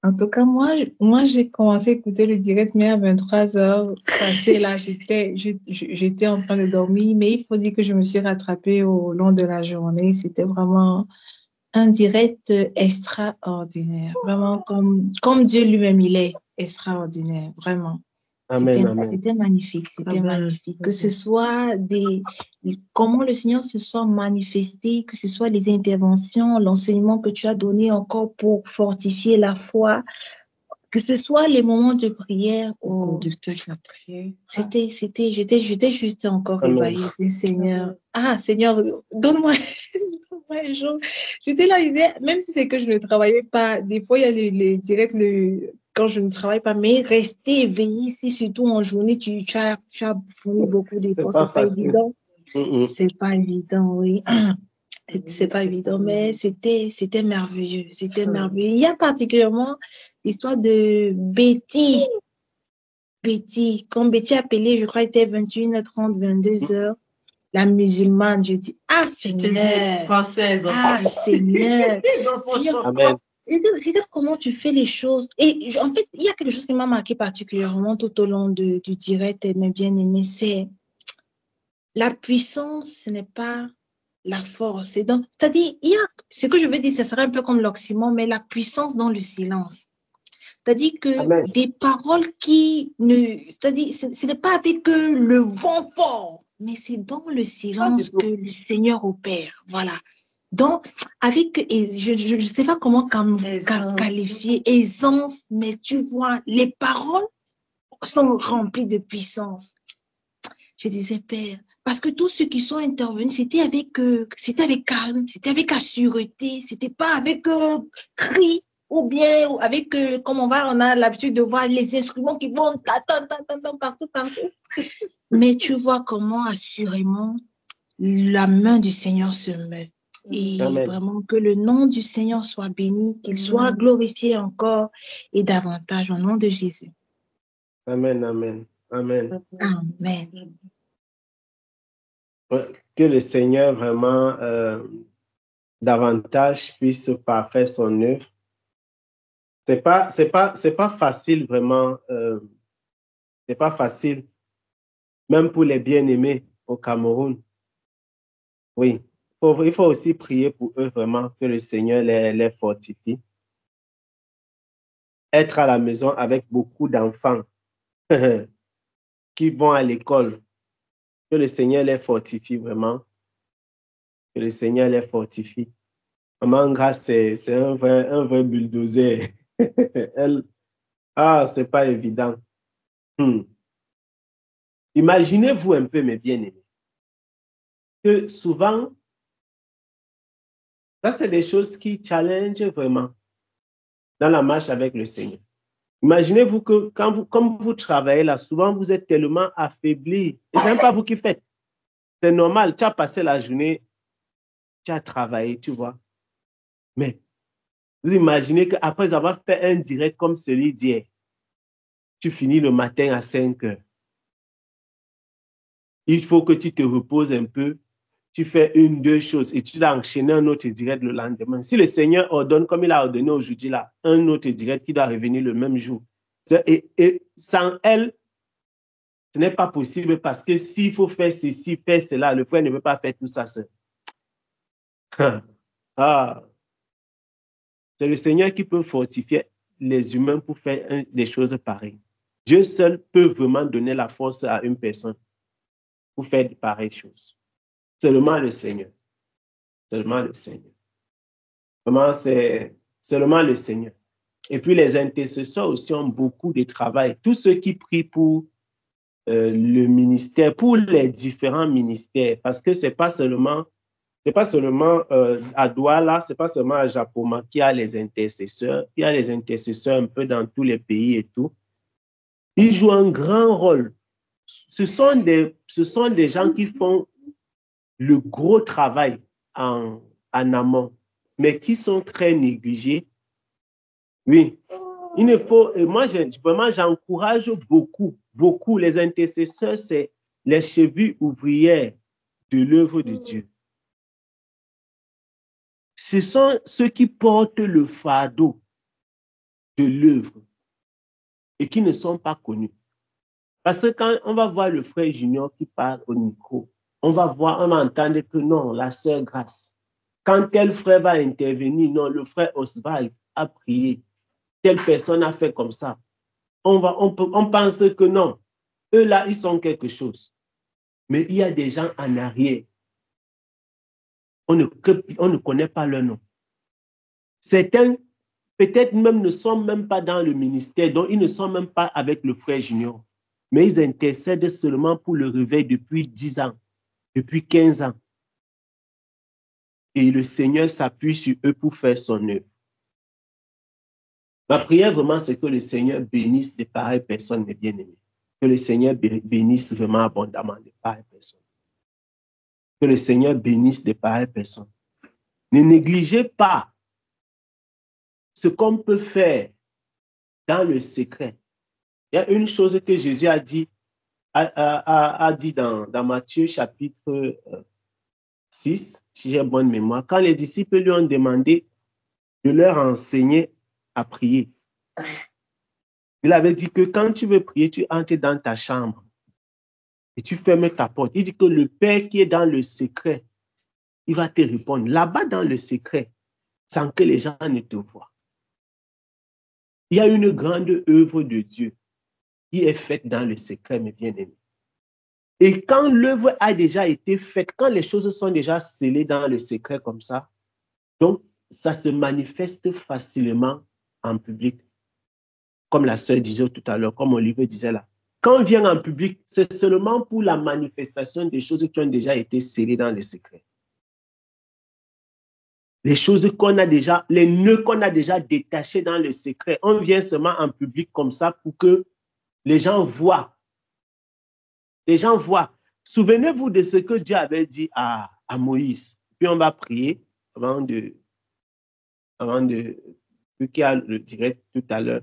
En tout cas, moi, j'ai commencé à écouter le direct, mais à 23 heures passées, là, j'étais en train de dormir, mais il faut dire que je me suis rattrapée au long de la journée. C'était vraiment un direct extraordinaire. Vraiment, comme Dieu lui-même, il est extraordinaire, vraiment. Amen, amen. C'était magnifique, c'était magnifique. Que ce soit comment le Seigneur se soit manifesté, que ce soit les interventions, l'enseignement que tu as donné encore pour fortifier la foi, que ce soit les moments de prière. J'étais juste encore Amen. ébahie. Seigneur, ah, Seigneur, donne-moi, donne-moi un jour. J'étais là, je disais, même si c'est que je ne travaillais pas, des fois, il y a les directs, quand je ne travaille pas, mais rester éveillé ici, surtout en journée, tu as fourni beaucoup C'est d'efforts, pas c'est pas facile. évident. C'est pas évident, oui. C'est pas évident, mais c'était merveilleux. C'était merveilleux. Il y a particulièrement l'histoire de Betty. Betty, quand Betty a appelé, je crois qu'il était 21h30, 22h, la musulmane, je dis, ah, Seigneur. Française. Ah, Seigneur. Dans son champ. Amen. Regarde comment tu fais les choses. Et en fait, il y a quelque chose qui m'a marqué particulièrement tout au long du direct, mes bien-aimés, c'est la puissance, ce n'est pas la force. C'est-à-dire, il y a, ce que je veux dire, ce serait un peu comme l'oxymore, mais la puissance dans le silence. C'est-à-dire que Amen. des paroles c'est-à-dire, ce n'est pas avec le vent fort, mais c'est dans le silence que le Seigneur opère. Voilà. Donc, et je ne sais pas comment qualifier aisance, mais tu vois, les paroles sont remplies de puissance. Je disais, Père, parce que tous ceux qui sont intervenus, c'était avec calme, c'était avec assureté, c'était pas avec cri ou bien avec, comme on a l'habitude de voir les instruments qui vont partout. Mais tu vois comment assurément la main du Seigneur se met. Et Amen. vraiment que le nom du Seigneur soit béni, qu'il soit glorifié encore et davantage au nom de Jésus. Amen, amen, amen. Amen. Que le Seigneur vraiment davantage puisse parfaire son œuvre. C'est pas facile vraiment. C'est pas facile, même pour les bien-aimés au Cameroun. Oui, il faut aussi prier pour eux vraiment que le Seigneur les fortifie. Être à la maison avec beaucoup d'enfants qui vont à l'école, que le Seigneur les fortifie vraiment, que le Seigneur les fortifie. Maman Grâce, c'est un vrai bulldozer. C'est pas évident. Imaginez-vous un peu, mes bien-aimés, que souvent, ça, c'est des choses qui challengent vraiment dans la marche avec le Seigneur. Imaginez-vous que comme vous travaillez là, souvent vous êtes tellement affaibli. Et ce n'est pas vous qui faites. C'est normal, tu as passé la journée, tu as travaillé, tu vois. Mais vous imaginez qu'après avoir fait un direct comme celui d'hier, tu finis le matin à 5 heures. Il faut que tu te reposes un peu, tu fais une, deux choses et tu dois enchaîner un autre direct le lendemain. Si le Seigneur ordonne, comme il a ordonné aujourd'hui là, un autre direct qui doit revenir le même jour, et sans elle, ce n'est pas possible parce que s'il faut faire ceci, faire cela, le frère ne peut pas faire tout ça seul. C'est le Seigneur qui peut fortifier les humains pour faire des choses pareilles. Dieu seul peut vraiment donner la force à une personne pour faire de pareilles choses. Seulement le Seigneur. Seulement le Seigneur. Vraiment, c'est seulement le Seigneur. Et puis les intercesseurs aussi ont beaucoup de travail. Tous ceux qui prient pour le ministère, pour les différents ministères, parce que c'est pas seulement à Douala, c'est pas seulement à Japoma qu'il y a les intercesseurs. Il y a les intercesseurs un peu dans tous les pays et tout. Ils jouent un grand rôle. Ce sont des gens qui font le gros travail en amont, mais qui sont très négligés. Oui, il ne faut, moi, vraiment, j'encourage beaucoup les intercesseurs, c'est les chevilles ouvrières de l'œuvre de Dieu. Ce sont ceux qui portent le fardeau de l'œuvre et qui ne sont pas connus. Parce que quand on va voir le frère Junior qui parle au micro, on va entendre que non, la sœur Grâce. Quand tel frère va intervenir, non, le frère Oswald a prié. Telle personne a fait comme ça. On pense que non, eux là, ils sont quelque chose. Mais il y a des gens en arrière. On ne connaît pas leur nom. Certains, peut-être même, ne sont même pas dans le ministère, donc ils ne sont même pas avec le frère Junior. Mais ils intercèdent seulement pour le réveil depuis 10 ans, depuis 15 ans. Et le Seigneur s'appuie sur eux pour faire son œuvre. Ma prière vraiment, c'est que le Seigneur bénisse de pareilles personnes, mes bien-aimés. Que le Seigneur bénisse vraiment abondamment de pareilles personnes. Que le Seigneur bénisse de pareilles personnes. Ne négligez pas ce qu'on peut faire dans le secret. Il y a une chose que Jésus a dit dans Matthieu chapitre 6, si j'ai bonne mémoire, quand les disciples lui ont demandé de leur enseigner à prier. Il avait dit que quand tu veux prier, tu entres dans ta chambre et tu fermes ta porte. Il dit que le Père qui est dans le secret, il va te répondre là-bas dans le secret, sans que les gens ne te voient. Il y a une grande œuvre de Dieu qui est faite dans le secret, mes bien-aimés. Et quand l'œuvre a déjà été faite, quand les choses sont déjà scellées dans le secret comme ça, donc ça se manifeste facilement en public. Comme la sœur disait tout à l'heure, comme Olivier disait là. Quand on vient en public, c'est seulement pour la manifestation des choses qui ont déjà été scellées dans le secret. Les choses qu'on a déjà, les nœuds qu'on a déjà détachés dans le secret, on vient seulement en public comme ça pour que les gens voient. Les gens voient. Souvenez-vous de ce que Dieu avait dit à Moïse. Puis on va prier avant de qui a le direct tout à l'heure.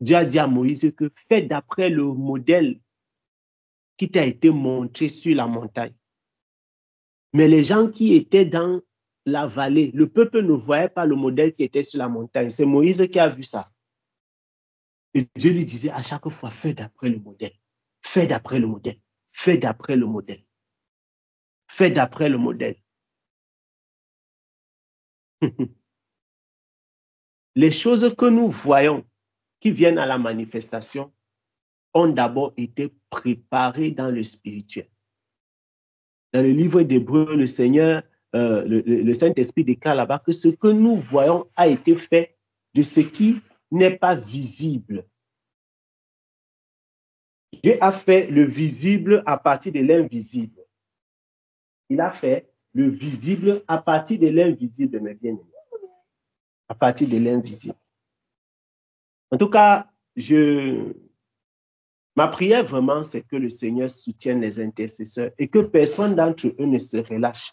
Dieu a dit à Moïse que fais d'après le modèle qui t'a été montré sur la montagne. Mais les gens qui étaient dans la vallée, le peuple ne voyait pas le modèle qui était sur la montagne. C'est Moïse qui a vu ça. Et Dieu lui disait à chaque fois, fais d'après le modèle. Fais d'après le modèle. Fais d'après le modèle. Fais d'après le modèle. Les choses que nous voyons qui viennent à la manifestation ont d'abord été préparées dans le spirituel. Dans le livre d'Hébreux, le Seigneur, le Saint-Esprit déclare là-bas que ce que nous voyons a été fait de ce qui n'est pas visible. Dieu a fait le visible à partir de l'invisible. Il a fait le visible à partir de l'invisible, mes bien-aimés. À partir de l'invisible. En tout cas, ma prière vraiment, c'est que le Seigneur soutienne les intercesseurs et que personne d'entre eux ne se relâche.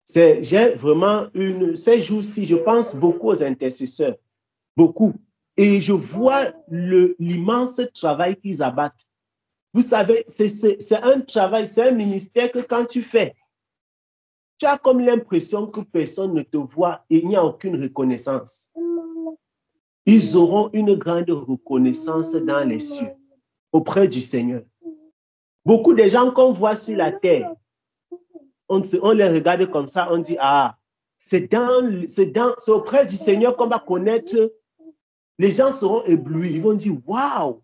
J'ai vraiment ces jours-ci, je pense beaucoup aux intercesseurs, beaucoup. Et je vois l'immense travail qu'ils abattent. Vous savez, c'est un travail, c'est un ministère que quand tu fais, tu as comme l'impression que personne ne te voit et il n'y a aucune reconnaissance. Ils auront une grande reconnaissance dans les cieux, auprès du Seigneur. Beaucoup de gens qu'on voit sur la terre, on les regarde comme ça, on dit, ah, c'est auprès du Seigneur qu'on va connaître. Les gens seront éblouis, ils vont dire, waouh!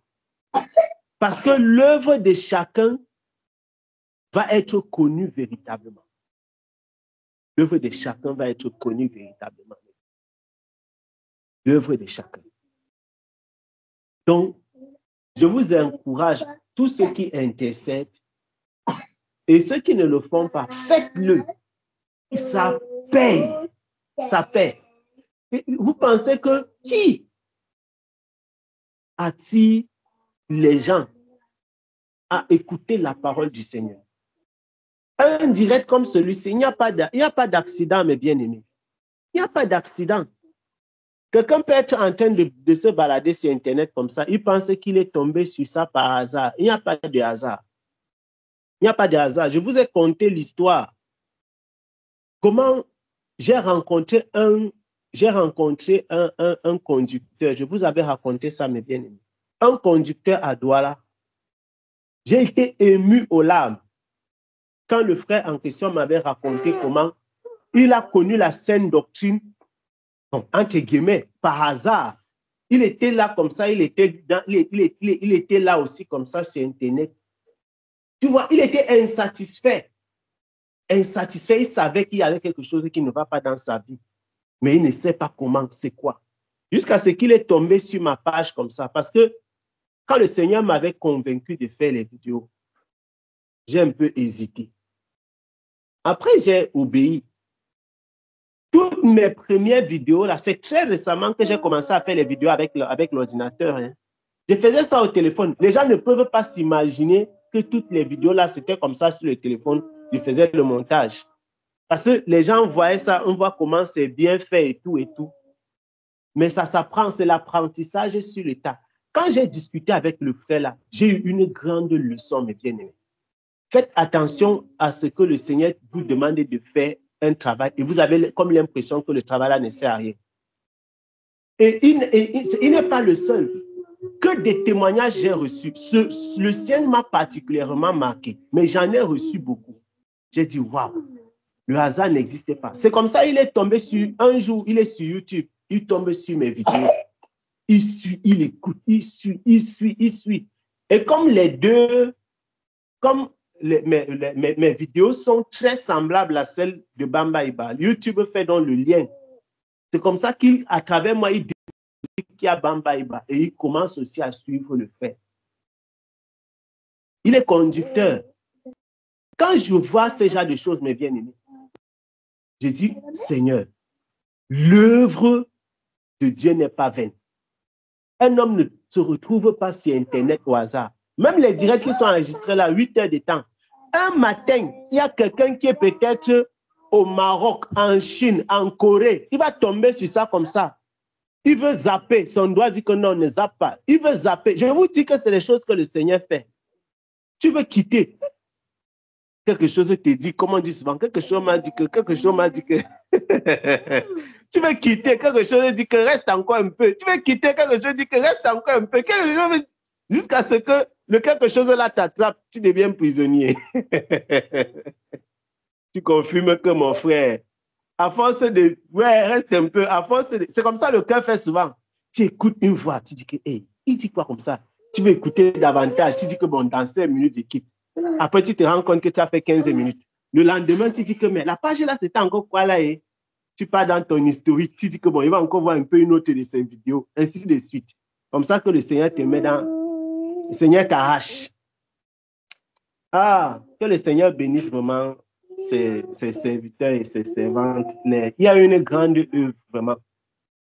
Parce que l'œuvre de chacun va être connue véritablement. L'œuvre de chacun va être connue véritablement. L'œuvre de chacun. Donc, je vous encourage, tous ceux qui intercèdent et ceux qui ne le font pas, faites-le. Ça paye. Ça paye. Et vous pensez que qui attire les gens à écouter la parole du Seigneur? Un direct comme celui-ci, il n'y a pas d'accident, mes bien-aimés. Il n'y a pas d'accident. Quelqu'un peut être en train de se balader sur Internet comme ça. Il pense qu'il est tombé sur ça par hasard. Il n'y a pas de hasard. Il n'y a pas de hasard. Je vous ai conté l'histoire. Comment j'ai rencontré un j'ai rencontré un conducteur. Je vous avais raconté ça, mes bien-aimés. Un conducteur à Douala. J'ai été ému aux larmes quand le frère en question m'avait raconté comment il a connu la saine doctrine, bon, entre guillemets, par hasard. Il était là comme ça, il était là aussi comme ça sur Internet. Tu vois, il était insatisfait. Insatisfait, il savait qu'il y avait quelque chose qui ne va pas dans sa vie, mais il ne sait pas comment, c'est quoi. Jusqu'à ce qu'il est tombé sur ma page comme ça, parce que quand le Seigneur m'avait convaincu de faire les vidéos, j'ai un peu hésité. Après, j'ai obéi. Toutes mes premières vidéos, là, c'est très récemment que j'ai commencé à faire les vidéos avec l'ordinateur. Hein. Je faisais ça au téléphone. Les gens ne peuvent pas s'imaginer que toutes les vidéos, là, c'était comme ça sur le téléphone. Je faisais le montage. Parce que les gens voyaient ça, on voit comment c'est bien fait et tout et tout. Mais ça s'apprend, c'est l'apprentissage sur le tas. Quand j'ai discuté avec le frère, là, j'ai eu une grande leçon, mes bien-aimés. Faites attention à ce que le Seigneur vous demande de faire un travail et vous avez comme l'impression que le travail là ne sert à rien. Et il n'est pas le seul. Que des témoignages j'ai reçus. Le sien m'a particulièrement marqué, mais j'en ai reçu beaucoup. J'ai dit, waouh, le hasard n'existait pas. C'est comme ça, il est tombé sur, un jour, il est sur YouTube, il tombe sur mes vidéos. Il suit, il écoute, il suit. Et comme les deux, comme mes vidéos sont très semblables à celles de Bamba Iba, YouTube fait donc le lien. C'est comme ça qu'à travers moi, il dit qu'il y a Bamba Iba et il commence aussi à suivre le frère. Il est conducteur. Quand je vois ce genre de choses, mes bien-aimés, je dis, Seigneur, l'œuvre de Dieu n'est pas vaine. Un homme ne se retrouve pas sur Internet au hasard. Même les directs qui sont enregistrés là, 8 heures de temps. Un matin, il y a quelqu'un qui est peut-être au Maroc, en Chine, en Corée. Il va tomber sur ça comme ça. Il veut zapper. Son doigt dit que non, ne zappe pas. Il veut zapper. Je vous dis que c'est les choses que le Seigneur fait. Tu veux quitter. Quelque chose te dit, comme on dit souvent, quelque chose m'a dit que. Tu veux quitter, quelque chose dit que reste encore un peu. Tu veux quitter, quelque chose dit que reste encore un peu. Jusqu'à ce que le quelque chose là t'attrape, tu deviens prisonnier. Tu confirmes que mon frère, à force de, ouais, reste un peu, à force de, c'est comme ça le cœur fait souvent. Tu écoutes une voix, tu dis que, hey, il dit quoi comme ça? Tu veux écouter davantage, tu dis que bon, dans 5 minutes, je quitte. Après, tu te rends compte que tu as fait 15 minutes. Le lendemain, tu dis que, mais la page là, c'était encore quoi là? Eh? Tu pars dans ton historique, tu dis que bon, il va encore voir un peu une autre de ses vidéos, ainsi de suite. Comme ça que le Seigneur te met dans, le Seigneur t'arrache. Ah, que le Seigneur bénisse vraiment ses serviteurs et ses servantes. Il y a une grande œuvre, vraiment.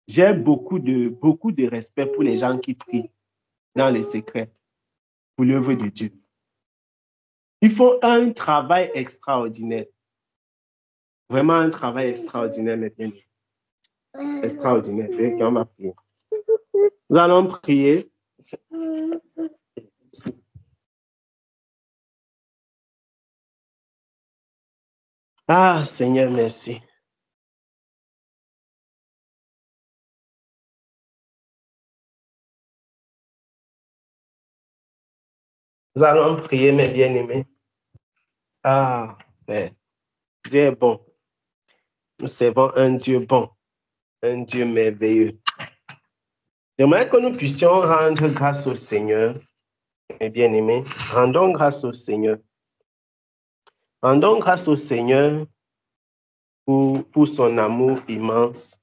J'ai beaucoup de respect pour les gens qui prient dans les secrets, pour l'œuvre de Dieu. Ils font un travail extraordinaire. Vraiment un travail extraordinaire, mes bien. Extraordinaire. C'est qu'on va prier. Nous allons prier. Ah, Seigneur, merci. Nous allons prier, mes bien-aimés. Ah, Père, Dieu est bon. Nous servons un Dieu bon, un Dieu merveilleux. J'aimerais que nous puissions rendre grâce au Seigneur, mes bien-aimés. Rendons grâce au Seigneur. Rendons grâce au Seigneur pour son amour immense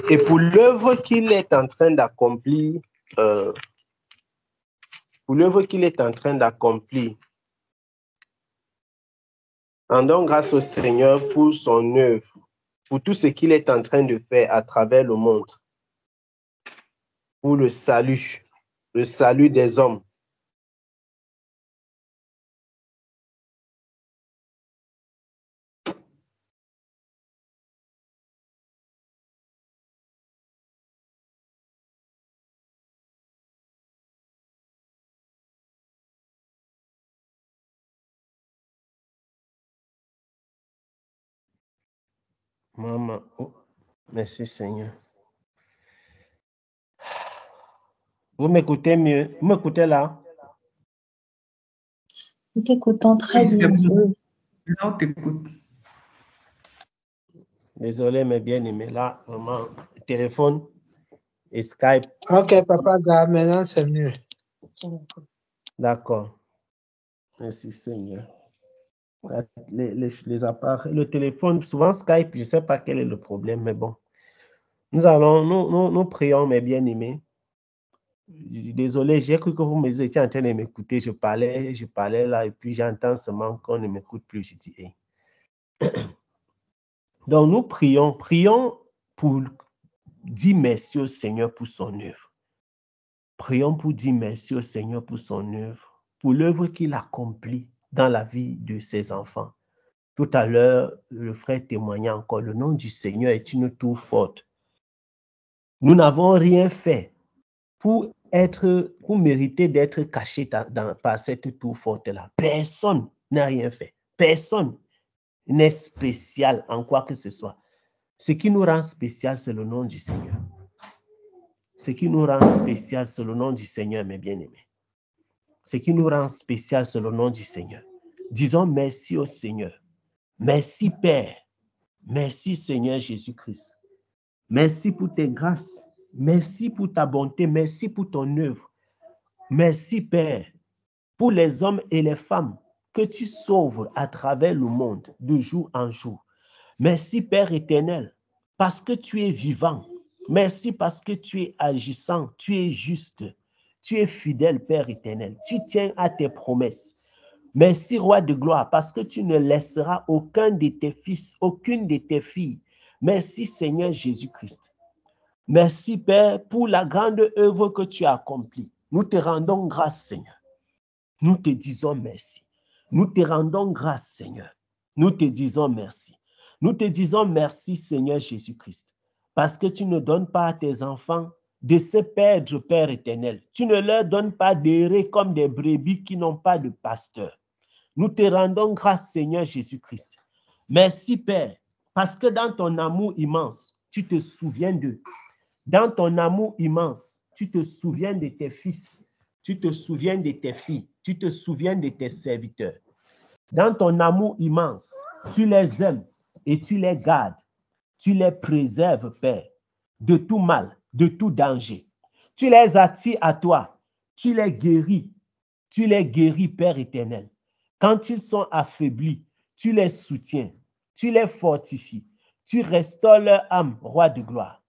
et pour l'œuvre qu'il est en train d'accomplir. Pour l'œuvre qu'il est en train d'accomplir. Rendons grâce au Seigneur pour son œuvre, pour tout ce qu'il est en train de faire à travers le monde, pour le salut des hommes. Maman. Merci, Seigneur. Vous m'écoutez mieux? Vous m'écoutez là? Nous t'écoutons très bien. Là, on t'écoute. Désolé, mes bien-aimés. Là, vraiment, téléphone et Skype. Ok, Papa God, maintenant c'est mieux. D'accord. Merci, Seigneur. Les appareils, le téléphone, souvent Skype, je ne sais pas quel est le problème, mais bon. Nous prions, mes bien-aimés. Désolé, j'ai cru que vous étiez en train de m'écouter. Je parlais là, et puis j'entends seulement qu'on ne m'écoute plus. Je dis, hey. Donc, nous prions pour dire merci au Seigneur pour son œuvre. Prions pour dire merci au Seigneur pour son œuvre, pour l'œuvre qu'il accomplit dans la vie de ses enfants. Tout à l'heure, le frère témoignait encore, le nom du Seigneur est une tour forte. Nous n'avons rien fait pour mériter d'être caché par cette tour forte-là. Personne n'a rien fait. Personne n'est spécial en quoi que ce soit. Ce qui nous rend spécial, c'est le nom du Seigneur. Ce qui nous rend spécial, c'est le nom du Seigneur, mes bien-aimés. Ce qui nous rend spécial, c'est le nom du Seigneur. Disons merci au Seigneur. Merci, Père. Merci, Seigneur Jésus-Christ. Merci pour tes grâces. Merci pour ta bonté. Merci pour ton œuvre. Merci, Père, pour les hommes et les femmes que tu sauves à travers le monde de jour en jour. Merci, Père éternel, parce que tu es vivant. Merci parce que tu es agissant, tu es juste, tu es fidèle, Père éternel. Tu tiens à tes promesses. Merci, Roi de gloire, parce que tu ne laisseras aucun de tes fils, aucune de tes filles. Merci, Seigneur Jésus-Christ. Merci, Père, pour la grande œuvre que tu as accomplie. Nous te rendons grâce, Seigneur. Nous te disons merci. Nous te rendons grâce, Seigneur. Nous te disons merci. Nous te disons merci, Seigneur Jésus-Christ, parce que tu ne donnes pas à tes enfants de se perdre, Père éternel. Tu ne leur donnes pas d'errer comme des brebis qui n'ont pas de pasteur. Nous te rendons grâce, Seigneur Jésus-Christ. Merci, Père, parce que dans ton amour immense, tu te souviens d'eux. Dans ton amour immense, tu te souviens de tes fils, tu te souviens de tes filles, tu te souviens de tes serviteurs. Dans ton amour immense, tu les aimes et tu les gardes. Tu les préserves, Père, de tout mal, de tout danger. Tu les attires à toi. Tu les guéris. Tu les guéris, Père éternel. Quand ils sont affaiblis, tu les soutiens. Tu les fortifies. Tu restaures leur âme, Roi de gloire.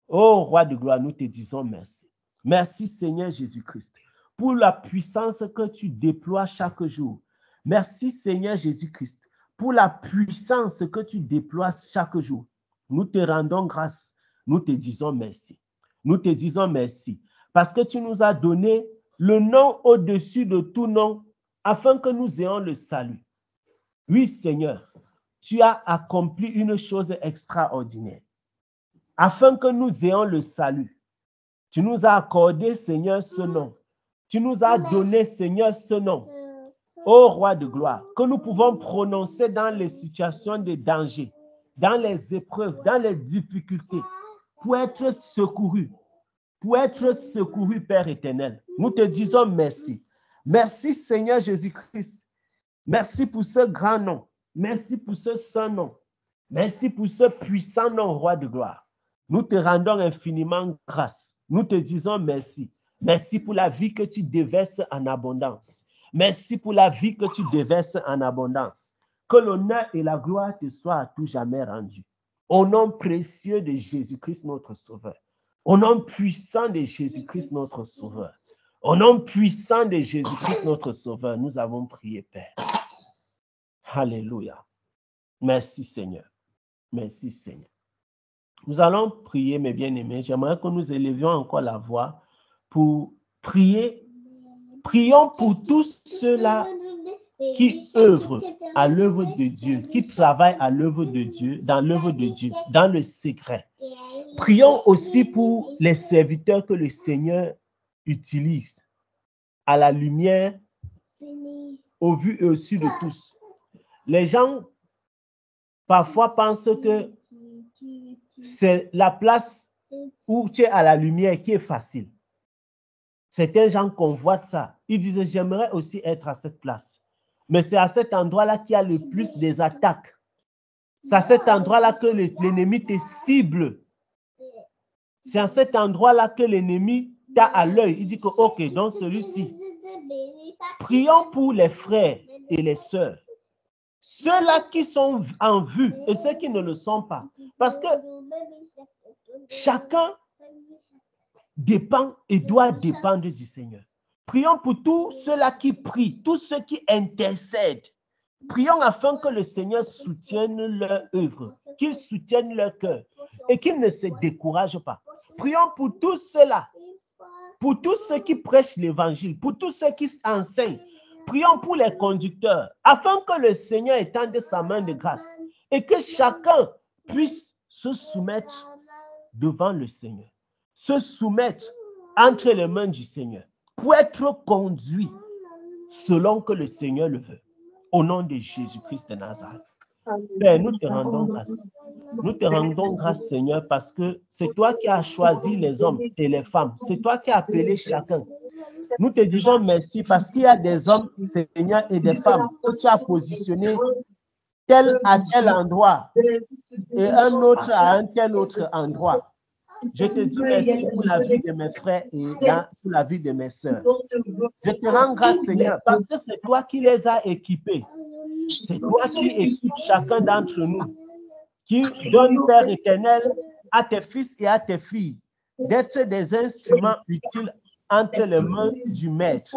Oh, Roi de gloire, nous te disons merci. Merci, Seigneur Jésus-Christ, pour la puissance que tu déploies chaque jour. Merci, Seigneur Jésus-Christ, pour la puissance que tu déploies chaque jour. Nous te rendons grâce. Nous te disons merci. Nous te disons merci parce que tu nous as donné le nom au-dessus de tout nom afin que nous ayons le salut. Oui, Seigneur, tu as accompli une chose extraordinaire. Afin que nous ayons le salut, tu nous as accordé, Seigneur, ce nom. Tu nous as donné, Seigneur, ce nom. Ô Roi de gloire, que nous pouvons prononcer dans les situations de danger, dans les épreuves, dans les difficultés, pour être secourus, Père éternel. Nous te disons merci. Merci, Seigneur Jésus-Christ. Merci pour ce grand nom. Merci pour ce saint nom. Merci pour ce puissant nom, Roi de gloire. Nous te rendons infiniment grâce. Nous te disons merci. Merci pour la vie que tu déverses en abondance. Merci pour la vie que tu déverses en abondance. Que l'honneur et la gloire te soient à tout jamais rendus. Au nom précieux de Jésus-Christ, notre Sauveur. Au nom puissant de Jésus-Christ, notre Sauveur. Au nom puissant de Jésus-Christ, notre Sauveur, nous avons prié, Père. Alléluia. Merci, Seigneur. Merci, Seigneur. Nous allons prier, mes bien-aimés. J'aimerais que nous élevions encore la voix pour prier. Prions pour tous ceux-là qui œuvrent à l'œuvre de Dieu, qui travaillent à l'œuvre de Dieu, dans l'œuvre de Dieu, dans le secret. Prions aussi pour les serviteurs que le Seigneur utilise à la lumière, au vu et au su de tous. Les gens parfois pensent que c'est la place où tu es à la lumière qui est facile. Certains gens convoitent ça. Ils disent, j'aimerais aussi être à cette place. Mais c'est à cet endroit-là qu'il y a le plus des attaques. C'est à cet endroit-là que l'ennemi te cible. C'est à cet endroit-là que l'ennemi t'a à l'œil. Il dit que, ok, donc celui-ci. Prions pour les frères et les sœurs. Ceux-là qui sont en vue et ceux qui ne le sont pas. Parce que chacun dépend et doit dépendre du Seigneur. Prions pour tous ceux-là qui prient, tous ceux qui intercèdent. Prions afin que le Seigneur soutienne leur œuvre, qu'il soutienne leur cœur et qu'ils ne se découragent pas. Prions pour tous ceux-là, pour tous ceux qui prêchent l'évangile, pour tous ceux qui enseignent. Prions pour les conducteurs, afin que le Seigneur étende sa main de grâce et que chacun puisse se soumettre devant le Seigneur, se soumettre entre les mains du Seigneur pour être conduit selon que le Seigneur le veut. Au nom de Jésus-Christ de Nazareth. Père, nous te rendons grâce. Nous te rendons grâce, Seigneur, parce que c'est toi qui as choisi les hommes et les femmes. C'est toi qui as appelé chacun. Nous te disons merci parce qu'il y a des hommes, Seigneur, et des femmes que tu as positionnés tel à tel endroit et un autre à un tel autre endroit. Je te dis merci pour la vie de mes frères et pour la vie de mes sœurs. Je te rends grâce, Seigneur, parce que c'est toi qui les as équipés. C'est toi qui équipes chacun d'entre nous, qui donne, Père éternel, à tes fils et à tes filles d'être des instruments utiles entre les mains du Maître.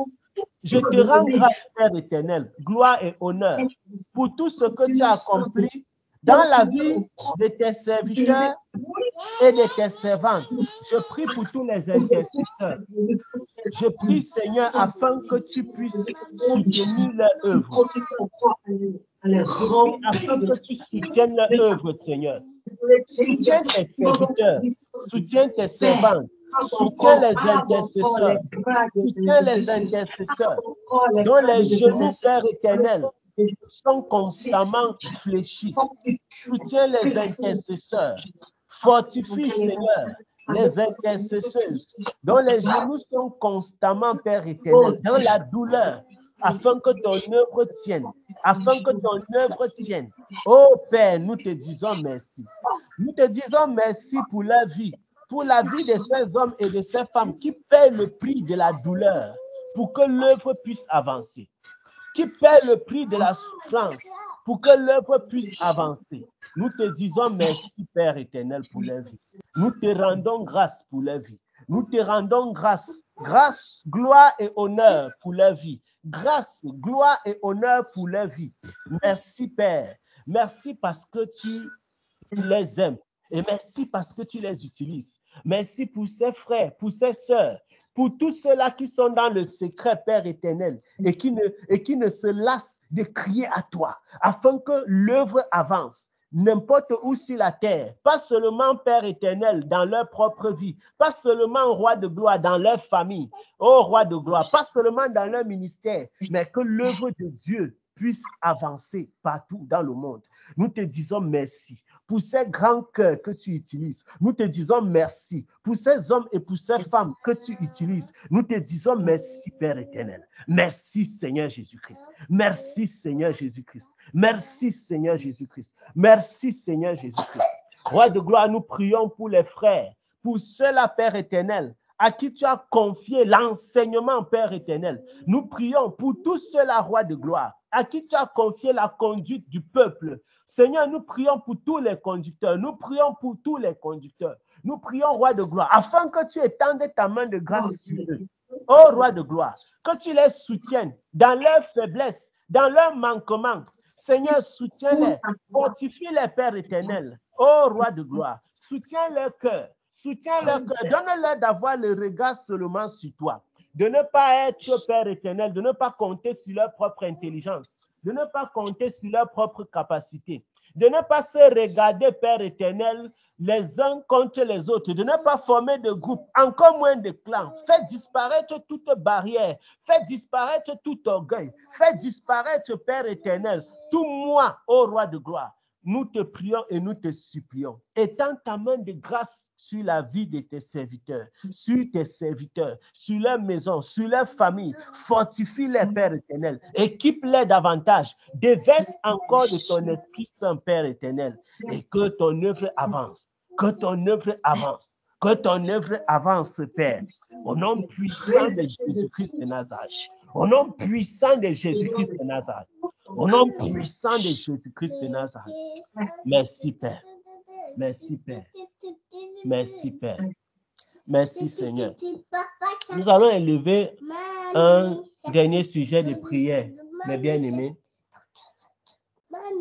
Je te rends grâce, Père éternel, gloire et honneur pour tout ce que tu as accompli dans la vie de tes serviteurs et de tes servantes. Je prie pour tous les intercesseurs. Je prie, Seigneur, afin que tu puisses soutenir leur œuvre. Afin que tu soutiennes leur œuvre, Seigneur. Soutiens tes serviteurs, soutiens tes servantes, soutiens les intercesseurs, soutiens les intercesseurs, dont les genoux, Père éternel, sont constamment fléchis. Soutiens les intercesseurs, fortifie, Seigneur, les intercesseuses, dont les genoux sont constamment, Père éternel, dans la douleur, afin que ton œuvre tienne, afin que ton œuvre tienne. Oh Père, nous te disons merci. Nous te disons merci pour la vie de ces hommes et de ces femmes qui paient le prix de la douleur pour que l'œuvre puisse avancer, qui paient le prix de la souffrance pour que l'œuvre puisse avancer. Nous te disons merci, Père éternel, pour leur vie. Nous te rendons grâce pour leur vie. Nous te rendons grâce, gloire et honneur pour leur vie. Grâce, gloire et honneur pour leur vie. Merci, Père. Merci parce que tu les aimes. Et merci parce que tu les utilises. Merci pour ces frères, pour ces sœurs, pour tous ceux-là qui sont dans le secret, Père éternel, et qui ne se lassent de crier à toi, afin que l'œuvre avance. N'importe où sur la terre, pas seulement, Père éternel, dans leur propre vie, pas seulement, Roi de gloire, dans leur famille, oh Roi de gloire, pas seulement dans leur ministère, mais que l'œuvre de Dieu puisse avancer partout dans le monde. Nous te disons merci pour ces grands cœurs que tu utilises. Nous te disons merci pour ces hommes et pour ces femmes que tu utilises. Nous te disons merci, Père éternel. Merci, Seigneur Jésus-Christ. Merci, Seigneur Jésus-Christ. Merci, Seigneur Jésus-Christ. Merci, Seigneur Jésus-Christ. Roi de gloire, nous prions pour les frères, pour ceux-là, Père éternel, à qui tu as confié l'enseignement, Père éternel. Nous prions pour tous ceux-là, Roi de gloire, à qui tu as confié la conduite du peuple. Seigneur, nous prions pour tous les conducteurs. Nous prions pour tous les conducteurs. Nous prions, Roi de gloire, afin que tu étendes ta main de grâce sur eux. Ô Roi de gloire, que tu les soutiennes dans leurs faiblesses, dans leurs manquements. Seigneur, soutiens-les, fortifie-les, Père éternel. Ô Roi de gloire, soutiens leur cœur. Soutiens leur cœur, donne-leur d'avoir le regard seulement sur toi, de ne pas être, Père éternel, de ne pas compter sur leur propre intelligence, de ne pas compter sur leur propre capacité, de ne pas se regarder, Père éternel, les uns contre les autres, de ne pas former de groupes, encore moins de clans. Fais disparaître toute barrière, fais disparaître tout orgueil, fais disparaître, Père éternel, tout moi, ô Roi de gloire. nous te prions et nous te supplions. Étends ta main de grâce sur la vie de tes serviteurs, sur leur maison, sur leur famille. Fortifie-les, Père éternel. Équipe-les davantage. Déverse encore de ton Esprit Saint, Père éternel. Et que ton œuvre avance. Que ton œuvre avance. Que ton œuvre avance, Père. Au nom puissant de Jésus-Christ de Nazareth. Au nom puissant de Jésus-Christ de Nazareth. Au nom puissant de Jésus-Christ de Nazareth. Merci, Père. Merci, Père. Merci, Père. Merci, Seigneur. Nous allons élever un dernier sujet de prière, mes bien-aimés.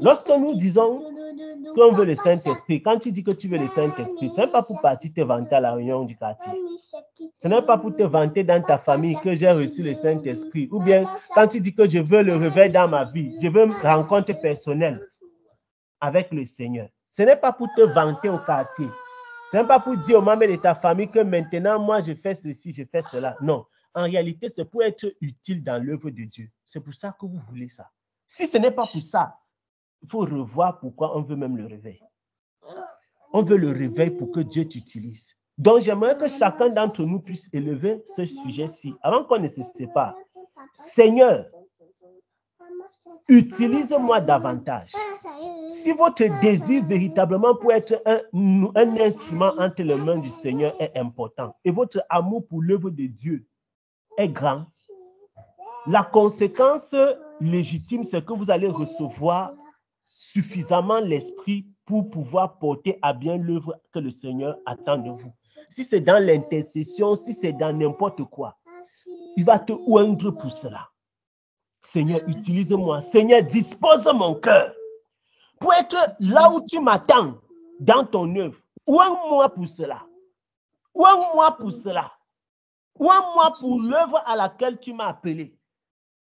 Lorsque nous disons qu'on veut le Saint-Esprit, quand tu dis que tu veux le Saint-Esprit, ce n'est pas pour partir te vanter à la réunion du quartier. Ce n'est pas pour te vanter dans ta famille que j'ai reçu le Saint-Esprit. Ou bien quand tu dis que je veux le réveil dans ma vie, je veux une rencontre personnelle avec le Seigneur. Ce n'est pas pour te vanter au quartier. Ce n'est pas pour dire aux membres de ta famille que maintenant, moi, je fais ceci, je fais cela. Non. En réalité, c'est pour être utile dans l'œuvre de Dieu. C'est pour ça que vous voulez ça. Si ce n'est pas pour ça, il faut revoir pourquoi on veut même le réveil. On veut le réveil pour que Dieu t'utilise. Donc, j'aimerais que chacun d'entre nous puisse élever ce sujet-ci avant qu'on ne se sépare. Seigneur, utilise-moi davantage. Si votre désir véritablement pour être un instrument entre les mains du Seigneur est important et votre amour pour l'œuvre de Dieu est grand, la conséquence légitime, c'est que vous allez recevoir suffisamment l'esprit pour pouvoir porter à bien l'œuvre que le Seigneur attend de vous. Si c'est dans l'intercession, si c'est dans n'importe quoi, il va te oindre pour cela. Seigneur, utilise-moi. Seigneur, dispose mon cœur pour être là où tu m'attends dans ton œuvre. Oins-moi pour cela. Oins-moi pour cela. Oins-moi pour l'œuvre à laquelle tu m'as appelé.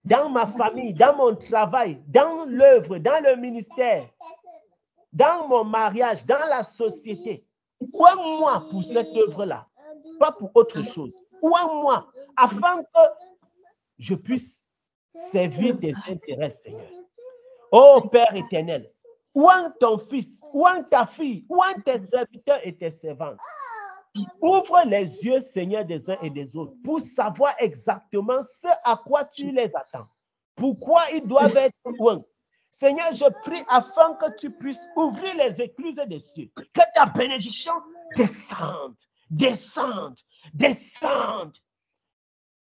Dans ma famille, dans mon travail, dans l'œuvre, dans le ministère, dans mon mariage, dans la société. Oins-moi pour cette œuvre-là, pas pour autre chose. Oins-moi afin que je puisse servir tes intérêts, Seigneur. Oh Père éternel, oins ton fils, oins ta fille, oins tes serviteurs et tes servantes. Ouvre les yeux, Seigneur, des uns et des autres pour savoir exactement ce à quoi tu les attends. Pourquoi ils doivent être oints. Seigneur, je prie afin que tu puisses ouvrir les écluses des cieux. Que ta bénédiction descende, descende, descende.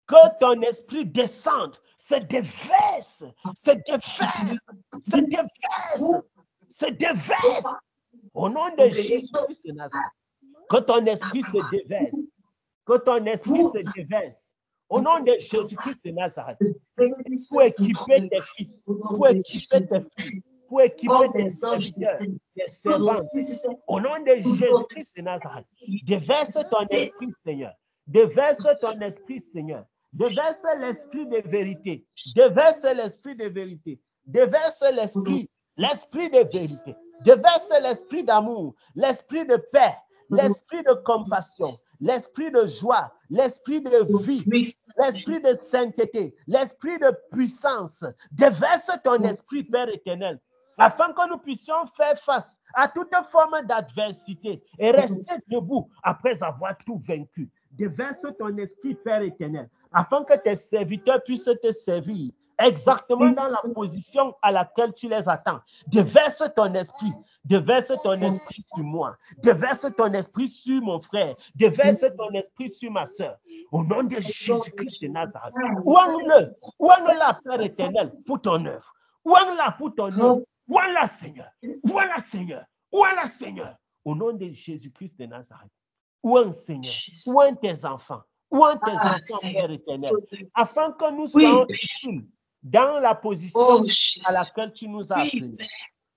Que ton esprit descende, se déverse, se déverse, se déverse, se déverse. Au nom de Jésus-Christ de Nazareth. Que ton esprit se déverse. Que ton esprit se déverse. Au nom de Jésus-Christ de Nazareth. Pour équiper tes fils, pour équiper tes filles, pour équiper tes serviteurs, tes servantes. Au nom de Jésus-Christ de Nazareth. Déverse ton esprit, Seigneur. Déverse ton esprit, Seigneur. Déverse l'esprit de vérité. Déverse l'esprit de vérité. Déverse l'esprit de vérité. Déverse l'esprit d'amour, l'esprit de paix. L'esprit de compassion, l'esprit de joie, l'esprit de vie, l'esprit de sainteté, l'esprit de puissance. Déverse ton esprit, Père éternel, afin que nous puissions faire face à toute forme d'adversité et rester debout après avoir tout vaincu. Déverse ton esprit, Père éternel, afin que tes serviteurs puissent te servir exactement dans la position à laquelle tu les attends. Déverse ton esprit. Déverse ton esprit sur moi. Déverse ton esprit sur mon frère. Déverse ton esprit sur ma soeur. Au nom de Jésus-Christ de Nazareth. Ouangle, ouangle-la, Père éternel, pour ton œuvre. Ouangle-la pour ton œuvre. Ouangle-la, Seigneur. Ouangle-la, Seigneur. Ouangle-la, Seigneur. Au nom de Jésus-Christ de Nazareth. Ouangle, Seigneur. Ouangle tes enfants. Ouangle tes enfants, Père éternel. Afin que nous soyons utiles dans la position à laquelle tu nous as appelés.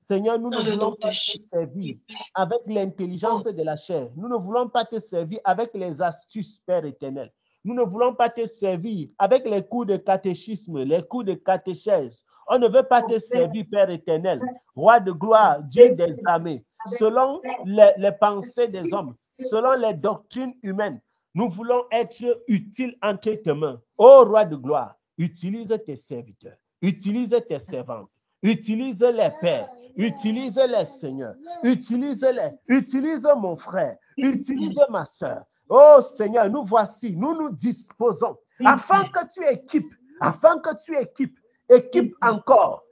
Seigneur, nous ne voulons pas te servir avec l'intelligence de la chair. Nous ne voulons pas te servir avec les astuces, Père éternel. Nous ne voulons pas te servir avec les cours de catéchisme, les cours de catéchèse. On ne veut pas te servir, Père éternel, roi de gloire, Dieu des armées, selon les pensées des hommes, selon les doctrines humaines. Nous voulons être utiles entre tes mains. Ô roi de gloire, utilise tes serviteurs, utilise tes servantes, utilise les pères, Utilise-les, Seigneur. Utilise-les. Utilise mon frère. Utilise ma soeur. Oh Seigneur, nous voici, nous nous disposons afin que tu équipes, équipe encore,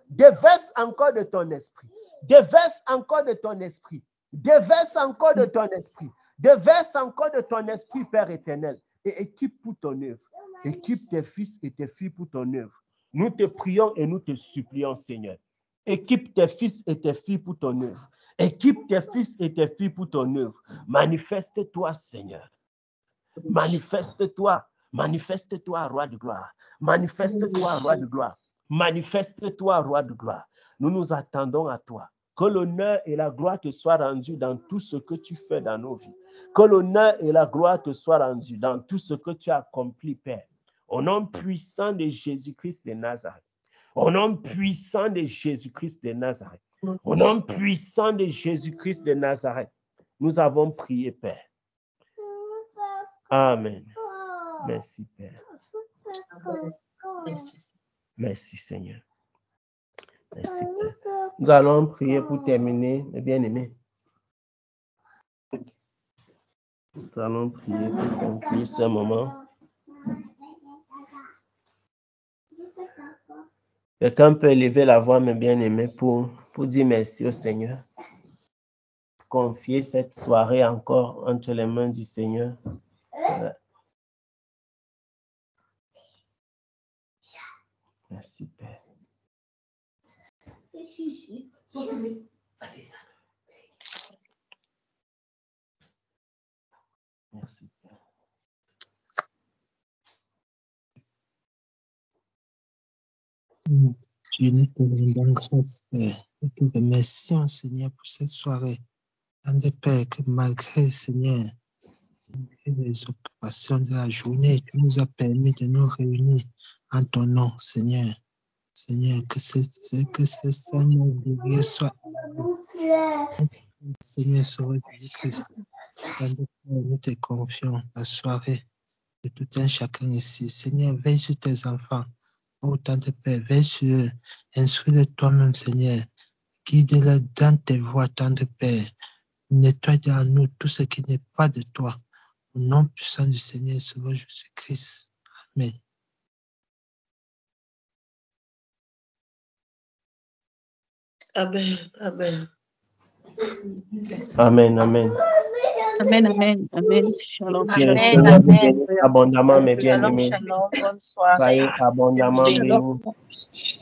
déverse encore de ton esprit, déverse encore de ton esprit, déverse encore de ton esprit, déverse encore de ton esprit, Père éternel, et équipe pour ton œuvre, équipe tes fils et tes filles pour ton œuvre. Nous te prions et nous te supplions, Seigneur. Équipe tes fils et tes filles pour ton œuvre. Équipe tes fils et tes filles pour ton œuvre. Manifeste-toi, Seigneur. Manifeste-toi. Manifeste-toi, roi de gloire. Manifeste-toi, roi de gloire. Manifeste-toi, roi de gloire. Nous nous attendons à toi. Que l'honneur et la gloire te soient rendus dans tout ce que tu fais dans nos vies. Que l'honneur et la gloire te soient rendus dans tout ce que tu as accompli, Père. Au nom puissant de Jésus-Christ de Nazareth. Au nom puissant de Jésus-Christ de Nazareth. Au nom puissant de Jésus-Christ de Nazareth. Nous avons prié, Père. Amen. Merci, Père. Merci, Seigneur. Merci, Père. Nous allons prier pour terminer, mes bien-aimés. Nous allons prier pour conclure ce moment. Quelqu'un peut élever la voix, mes bien-aimés, pour dire merci au Seigneur. Confier cette soirée encore entre les mains du Seigneur. Voilà. Merci, Père. Merci, Père. Dieu, nous te rendons grâce, Père. Nous te remercions, Seigneur, pour cette soirée. Tandis, Père, que malgré, Seigneur, les occupations de la journée, tu nous as permis de nous réunir en ton nom, Seigneur. Seigneur, que ce nom glorieux soit, Seigneur, sur Jésus-Christ. Tandis, Père, nous te confions la soirée de tout un chacun ici. Seigneur, veille sur tes enfants. Oh, Tante Père, veille sur eux. Instruis-les toi-même, Seigneur. Guide-les dans tes voies, Tante Père. Nettoie en nous tout ce qui n'est pas de toi. Au nom puissant du Seigneur, Sauveur Jésus-Christ. Amen. Amen. Amen. Amen, amen. Amen, amen, amen. Shalom, Que le shalom. Seigneur vous bénisse abondamment, mes bien-aimés. Shalom, bonne soirée. Soyez abondamment bénis.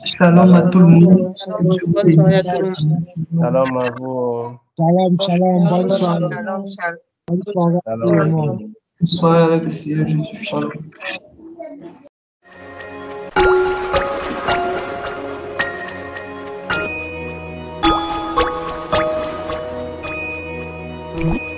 Shalom à tout le monde. Bonne soirée à tout le monde. Shalom à vous. Shalom, shalom, bonne soirée. Shalom, shalom. Bonne soirée à tout le monde. Bonsoir avec le Seigneur Jésus. Shalom. Thank you.